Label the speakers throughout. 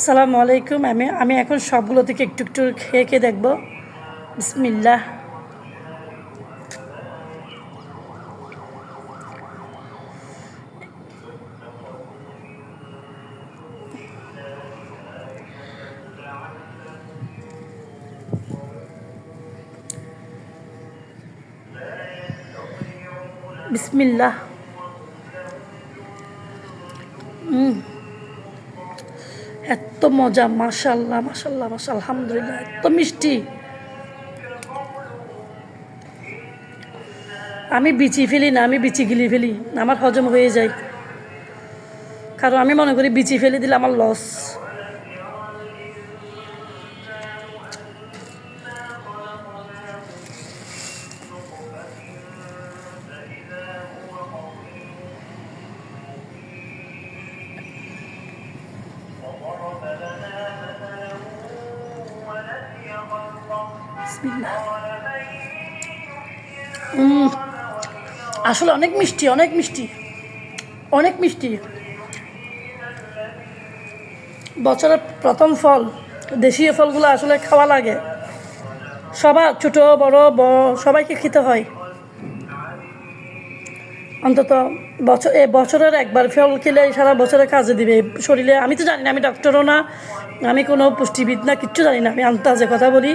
Speaker 1: আসসালামু আলাইকুম। আমি আমি এখন সবগুলো থেকে একটু একটু খেয়ে খেয়ে দেখব। বিসমিল্লাহ। বিসমিল্লাহ। এত মজা, মাশাল্লাহ মাশাল্লাহ মাশাল্লাহ, আলহামদুলিল্লাহ, এত মিষ্টি। আমি বিচি ফেলি না, আমি বিচি গিলি ফেলি, আমার হজম হয়ে যায়। কারণ আমি মনে করি বিচি ফেলে দিলে আমার লস। বিসমিল্লাহ। আসলে অনেক মিষ্টি, অনেক মিষ্টি, অনেক মিষ্টি। বছরের প্রথম ফল, দেশীয় ফলগুলো আসলে খাওয়া লাগে। সবার ছোট বড় সবাইকে খেতে হয়। অন্তত বছরের একবার ফল খেলে সারা বছরের কাজে দিবে শরীরে। আমি তো জানি না, আমি ডক্টরও না, আমি কোনো পুষ্টিবিদ না, কিচ্ছু জানি না। আমি আন্তাজে কথা বলি,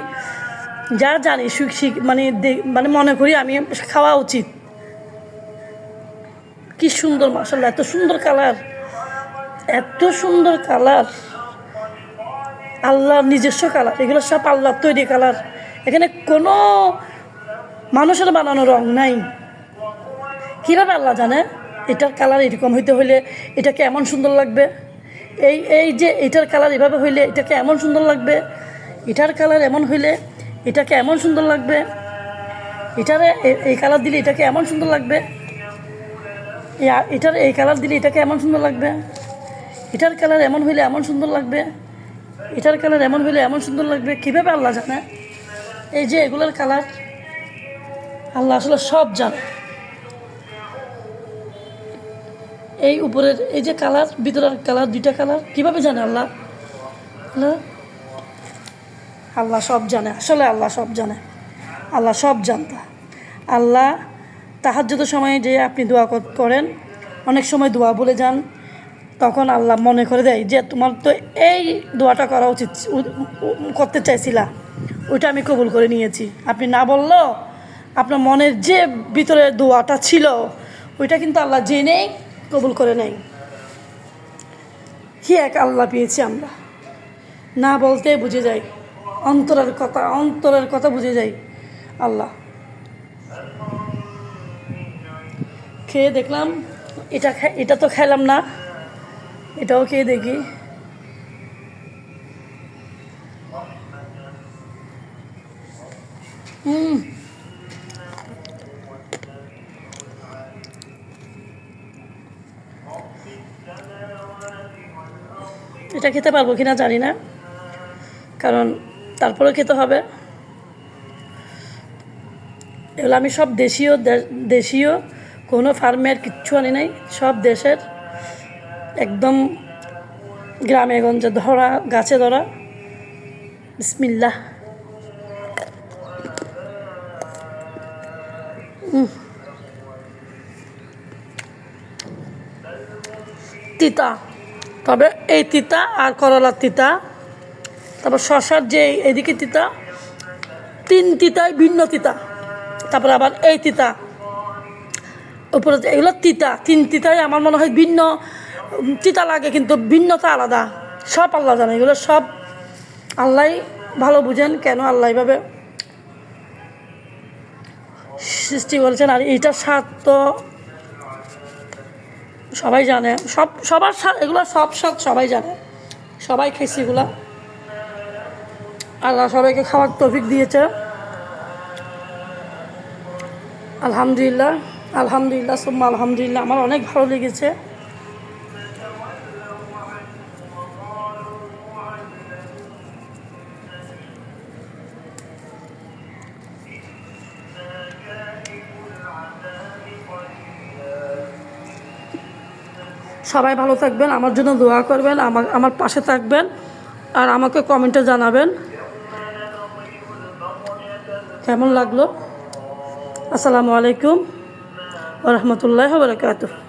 Speaker 1: যা জানি মানে মানে মনে করি আমি খাওয়া উচিত। কি সুন্দর, মাশাআল্লাহ, এত সুন্দর কালার, এত সুন্দর কালার, আল্লাহর নিজস্ব কালার। এগুলো সব আল্লাহর তৈরি কালার। এখানে কোনো মানুষের বানানো রং নাই। কীভাবে আল্লাহ জানে এটার কালার এরকম হইতে হইলে এটাকে এমন সুন্দর লাগবে, এই যে এটার কালার এভাবে হইলে এটাকে এমন সুন্দর লাগবে, এটার কালার এমন হইলে এটাকে এমন সুন্দর লাগবে, এটারে এই কালার দিলে এটাকে এমন সুন্দর লাগবে, এটার এই কালার দিলে এটাকে এমন সুন্দর লাগবে, এটার কালার এমন হইলে এমন সুন্দর লাগবে, এটার কালার এমন হইলে এমন সুন্দর লাগবে। কীভাবে আল্লাহ জানে এই যে এগুলোর কালার? আল্লাহ আসলে সব জানে। এই উপরের এই যে কালার, ভিতরের কালার, দুইটা কালার কীভাবে জানে আল্লাহ? আল্লাহ সব জানে, আসলে আল্লাহ সব জানে, আল্লাহ সব জানতা। আল্লাহ তাহাজ্জুদের সময় যে আপনি দোয়া করেন, অনেক সময় দোয়া বলে যান, তখন আল্লাহ মনে করে দেয় যে তোমার তো এই দোয়াটা করা উচিত, করতে চাইছিলা, ওইটা আমি কবুল করে নিয়েছি। আপনি না বললেও আপনার মনের যে ভিতরে দোয়াটা ছিল ওইটা কিন্তু আল্লাহ জেনেই কবুল করে নেয়। কি এক আল্লাহ পেয়েছি আমরা, না বলতে বুঝে যাই, অন্তরের কথা বুঝে যাই আল্লাহ। খেয়ে দেখলাম, এটা তো খাইলাম না, এটাও খেয়ে দেখি। এটা খেতে পারবো কিনা জানি না, কারণ তারপরেও খেতে হবে। এগুলো আমি সব দেশীয় কোনো ফার্মের কিচ্ছু আনি নাই, সব দেশের, একদম গ্রামে গঞ্জে ধরা, গাছে ধরা। বিসমিল্লাহ। তিতা, তবে এই তিতা আর করলার তিতা, তারপর শশার যে এদিকে তিতা, তিন তিতাই ভিন্ন তিতা। তারপরে আবার এই তিতা, উপরে এগুলো তিতা, তিন তিতাই আমার মনে হয় ভিন্ন তিতা লাগে, কিন্তু ভিন্নতা আলাদা। সব আল্লাহ জানে, এগুলো সব আল্লাহ ভালো বুঝেন কেন আল্লাহ এভাবে সৃষ্টি করেছেন। আর এইটার স্বাদ তো সবাই জানে, সবার স্বাদ, এগুলো সব স্বাদ সবাই জানে, সবাই খাইছে এগুলা। আল্লাহ সবাইকে খাওয়ার তৌফিক দিয়েছে, আলহামদুলিল্লাহ, আলহামদুলিল্লাহ সুম্মা আলহামদুলিল্লাহ। আমার অনেক ভালো লেগেছে। সবাই ভালো থাকবেন, আমার জন্য দোয়া করবেন, আমার পাশে থাকবেন। আর আমাকে কমেন্টে জানাবেন কেমন লাগলো। আসসালামু আলাইকুম ওয়া রাহমাতুল্লাহি ওয়া বারাকাতুহু।